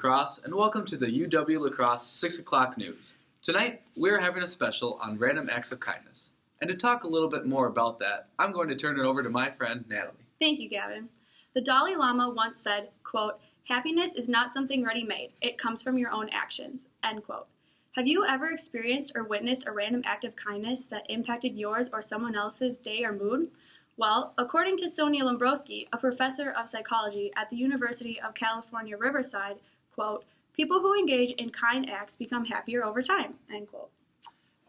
Lacrosse, and welcome to the UW Lacrosse 6 o'clock news. Tonight, we're having a special on random acts of kindness. And to talk a little bit more about that, I'm going to turn it over to my friend, Natalie. Thank you, Gavin. The Dalai Lama once said, quote, "Happiness is not something ready-made. It comes from your own actions," end quote. Have you ever experienced or witnessed a random act of kindness that impacted yours or someone else's day or mood? Well, according to Sonia Lombrowski, a professor of psychology at the University of California, Riverside, quote, "People who engage in kind acts become happier over time," end quote.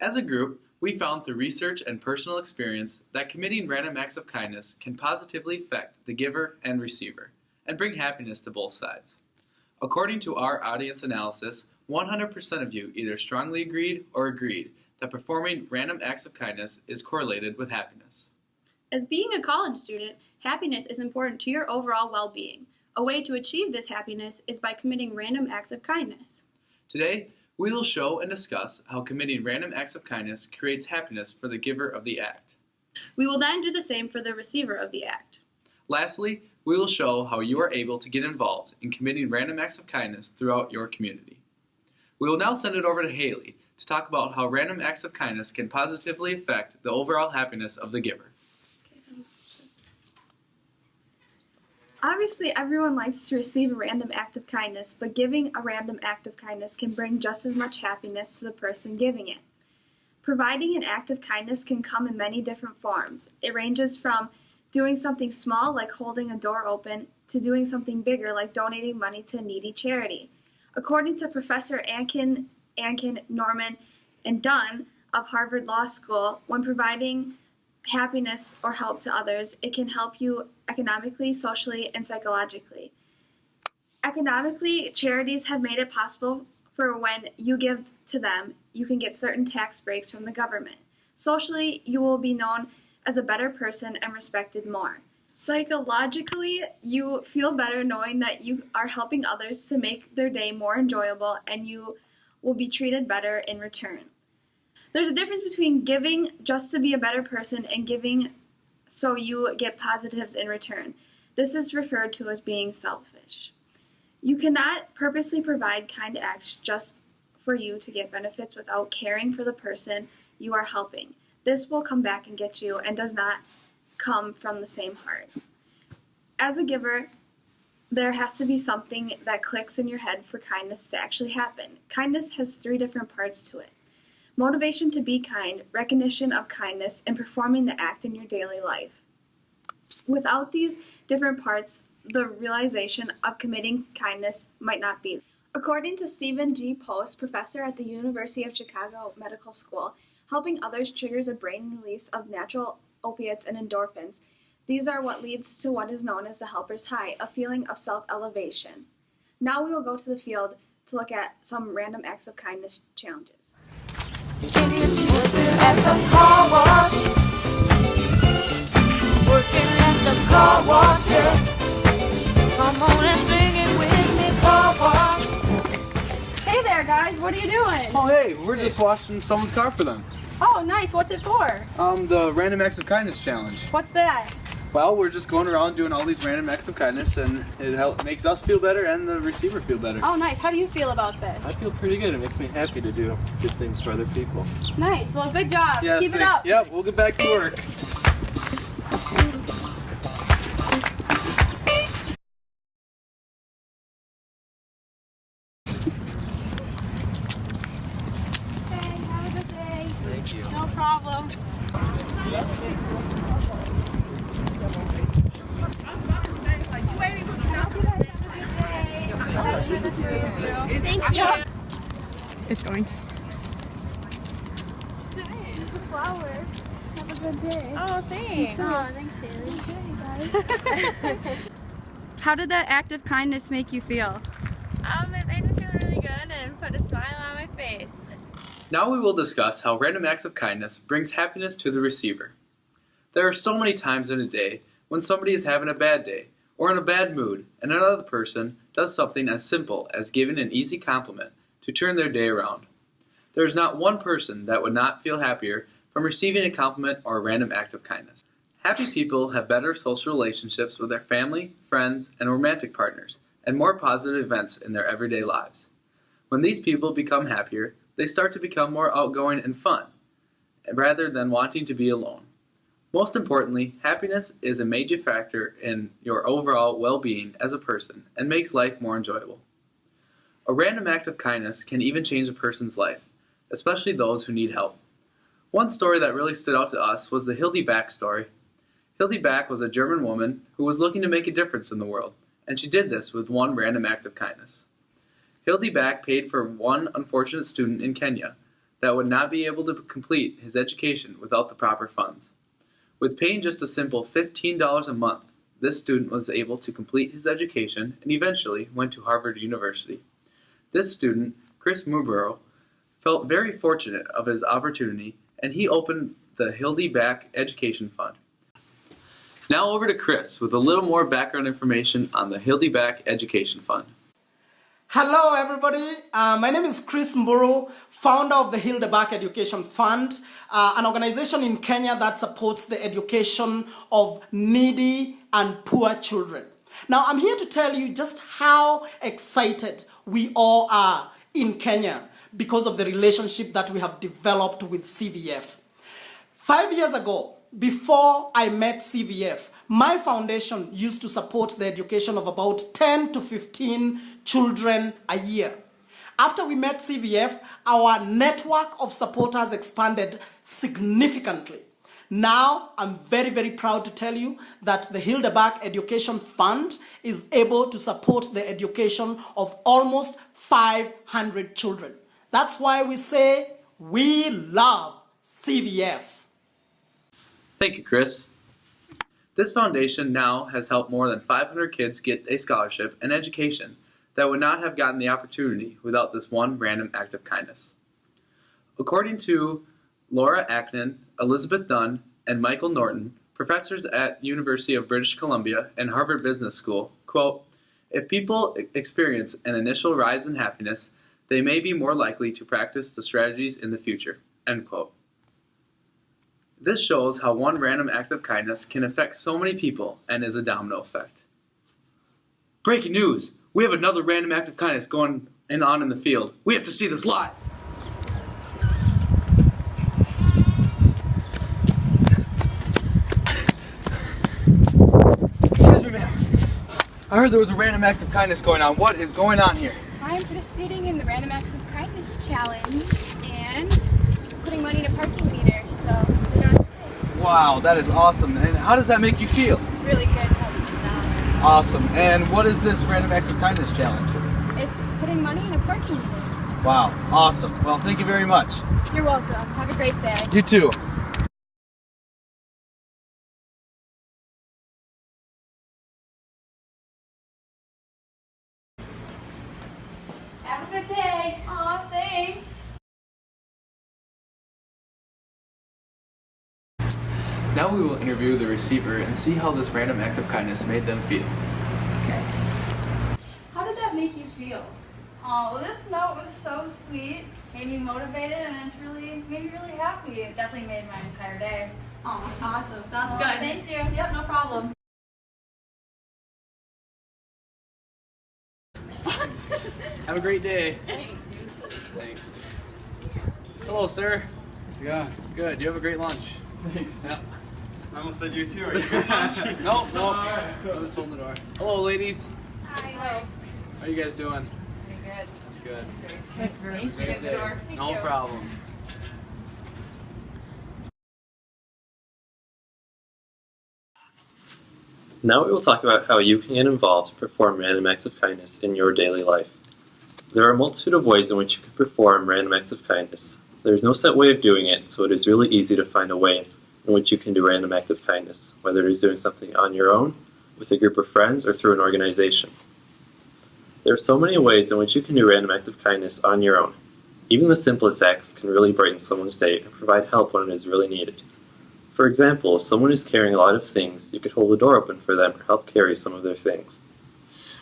As a group, we found through research and personal experience that committing random acts of kindness can positively affect the giver and receiver, and bring happiness to both sides. According to our audience analysis, 100% of you either strongly agreed or agreed that performing random acts of kindness is correlated with happiness. As being a college student, happiness is important to your overall well-being. A way to achieve this happiness is by committing random acts of kindness. Today, we will show and discuss how committing random acts of kindness creates happiness for the giver of the act. We will then do the same for the receiver of the act. Lastly, we will show how you are able to get involved in committing random acts of kindness throughout your community. We will now send it over to Haley to talk about how random acts of kindness can positively affect the overall happiness of the giver. Obviously, everyone likes to receive a random act of kindness, but giving a random act of kindness can bring just as much happiness to the person giving it. Providing an act of kindness can come in many different forms. It ranges from doing something small, like holding a door open, to doing something bigger, like donating money to a needy charity. According to Professor Ankin, Norman, and Dunn of Harvard Law School, when providing happiness or help to others, it can help you economically, socially, and psychologically. Economically, charities have made it possible for when you give to them, you can get certain tax breaks from the government. Socially, you will be known as a better person and respected more. Psychologically, you feel better knowing that you are helping others to make their day more enjoyable, and you will be treated better in return. There's a difference between giving just to be a better person and giving so you get positives in return. This is referred to as being selfish. You cannot purposely provide kind acts just for you to get benefits without caring for the person you are helping. This will come back and get you and does not come from the same heart. As a giver, there has to be something that clicks in your head for kindness to actually happen. Kindness has 3 different parts to it: motivation to be kind, recognition of kindness, and performing the act in your daily life. Without these different parts, the realization of committing kindness might not be. According to Stephen G. Post, professor at the University of Chicago Medical School, helping others triggers a brain release of natural opiates and endorphins. These are what leads to what is known as the helper's high, a feeling of self-elevation. Now we will go to the field to look at some random acts of kindness challenges. At the car wash, working at the car wash, yeah. Come on and sing it with me, car wash. Hey there, guys. What are you doing? Oh hey, we're just washing someone's car for them. Oh, nice. What's it for? The Random Acts of Kindness Challenge. What's that? Well, we're just going around doing all these random acts of kindness, and it makes us feel better and the receiver feel better. Oh, nice. How do you feel about this? I feel pretty good. It makes me happy to do good things for other people. Nice. Well, good job. Yeah, Keep it up. Yep, we'll get back to work. Okay, have a good day. Thank you. No problem. Thank you. It's going. Here's the flowers. Have a good day. Oh, thanks. Thanks, Haley. How did that act of kindness make you feel? It made me feel really good and put a smile on my face. Now we will discuss how random acts of kindness brings happiness to the receiver. There are so many times in a day when somebody is having a bad day or in a bad mood, and another person does something as simple as giving an easy compliment to turn their day around. There is not one person that would not feel happier from receiving a compliment or a random act of kindness. Happy people have better social relationships with their family, friends, and romantic partners and more positive events in their everyday lives. When these people become happier, they start to become more outgoing and fun, rather than wanting to be alone. Most importantly, happiness is a major factor in your overall well-being as a person and makes life more enjoyable. A random act of kindness can even change a person's life, especially those who need help. One story that really stood out to us was the Hildy Back story. Hildy Back was a German woman who was looking to make a difference in the world, and she did this with one random act of kindness. Hildy Back paid for one unfortunate student in Kenya that would not be able to complete his education without the proper funds. With paying just a simple $15 a month, this student was able to complete his education and eventually went to Harvard University. This student, Chris Mubero, felt very fortunate of his opportunity, and he opened the Hildy Back Education Fund. Now over to Chris with a little more background information on the Hildy Back Education Fund. Hello everybody, my name is Chris Mburu, founder of the Hildy Back Education Fund, an organization in Kenya that supports the education of needy and poor children. Now I'm here to tell you just how excited we all are in Kenya because of the relationship that we have developed with CVF. 5 years ago, before I met CVF, my foundation used to support the education of about 10 to 15 children a year. After we met CVF, our network of supporters expanded significantly. Now, I'm very, very proud to tell you that the Hildy Back Education Fund is able to support the education of almost 500 children. That's why we say, we love CVF. Thank you, Chris. This foundation now has helped more than 500 kids get a scholarship and education that would not have gotten the opportunity without this one random act of kindness. According to Laura Ackman, Elizabeth Dunn, and Michael Norton, professors at University of British Columbia and Harvard Business School, quote, "If people experience an initial rise in happiness, they may be more likely to practice the strategies in the future," end quote. This shows how one random act of kindness can affect so many people and is a domino effect. Breaking news! We have another random act of kindness going on in the field. We have to see this live! Excuse me, ma'am. I heard there was a random act of kindness going on. What is going on here? I am participating in the Random Acts of Kindness Challenge and putting money in a parking meter, so we don't have to pay. Wow, that is awesome. And how does that make you feel? Really good, helps us out. Awesome. And what is this Random Acts of Kindness Challenge? It's putting money in a parking meter. Wow, awesome. Well, thank you very much. You're welcome. Have a great day. You too. Have a good day. Aw, thanks. Now we will interview the receiver and see how this random act of kindness made them feel. Okay. How did that make you feel? Oh, well, this note was so sweet, made me motivated, and it's really made me really happy. It definitely made my entire day. Oh, awesome. Sounds Oh, good. thank you. Yep, no problem. Have a great day. Thanks. Thanks. Hello, sir. How's it going? Good. You have a great lunch. Thanks. Yeah. I almost said you too. Are you good lunch? No, no. Alright, cool. I'm just holding the door. Hello, ladies. Hi. How are you guys doing? Pretty good. That's good. Thanks for me. Great Get the day. door. Thank No you. problem. Now we will talk about how you can get involved to perform random acts of kindness in your daily life. There are a multitude of ways in which you can perform random acts of kindness. There is no set way of doing it, so it is really easy to find a way in which you can do random act of kindness, whether it is doing something on your own, with a group of friends, or through an organization. There are so many ways in which you can do random act of kindness on your own. Even the simplest acts can really brighten someone's day and provide help when it is really needed. For example, if someone is carrying a lot of things, you could hold the door open for them or help carry some of their things.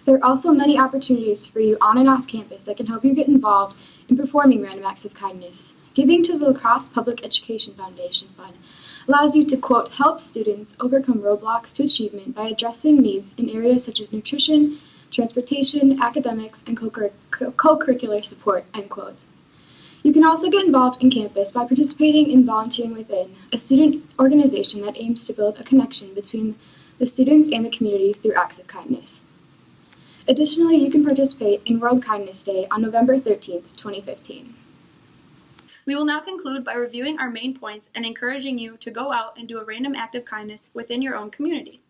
There are also many opportunities for you on and off campus that can help you get involved in performing random acts of kindness. Giving to the La Crosse Public Education Foundation Fund allows you to, quote, help students overcome roadblocks to achievement by addressing needs in areas such as nutrition, transportation, academics, and co-curricular support, end quote. You can also get involved in campus by participating in volunteering within a student organization that aims to build a connection between the students and the community through acts of kindness. Additionally, you can participate in World Kindness Day on November 13th, 2015. We will now conclude by reviewing our main points and encouraging you to go out and do a random act of kindness within your own community.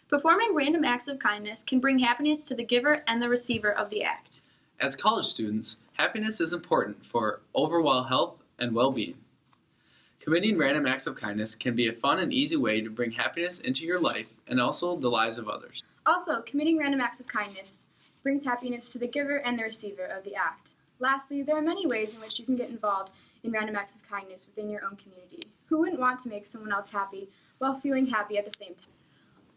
Performing random acts of kindness can bring happiness to the giver and the receiver of the act. As college students, happiness is important for overall health and well-being. Committing random acts of kindness can be a fun and easy way to bring happiness into your life and also the lives of others. Also, committing random acts of kindness brings happiness to the giver and the receiver of the act. Lastly, there are many ways in which you can get involved in random acts of kindness within your own community. Who wouldn't want to make someone else happy while feeling happy at the same time?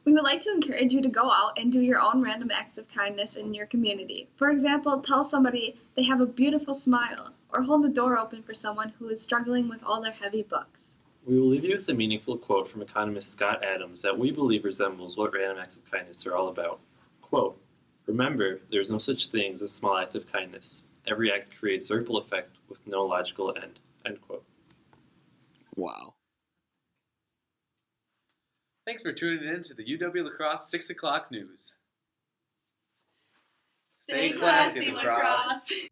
We would like to encourage you to go out and do your own random acts of kindness in your community. For example, tell somebody they have a beautiful smile, or hold the door open for someone who is struggling with all their heavy books. We will leave you with a meaningful quote from economist Scott Adams that we believe resembles what random acts of kindness are all about. Quote, "Remember, there is no such thing as a small act of kindness. Every act creates a ripple effect with no logical end." End quote. Wow. Thanks for tuning in to the UW Lacrosse 6 o'clock news. Stay classy, Lacrosse.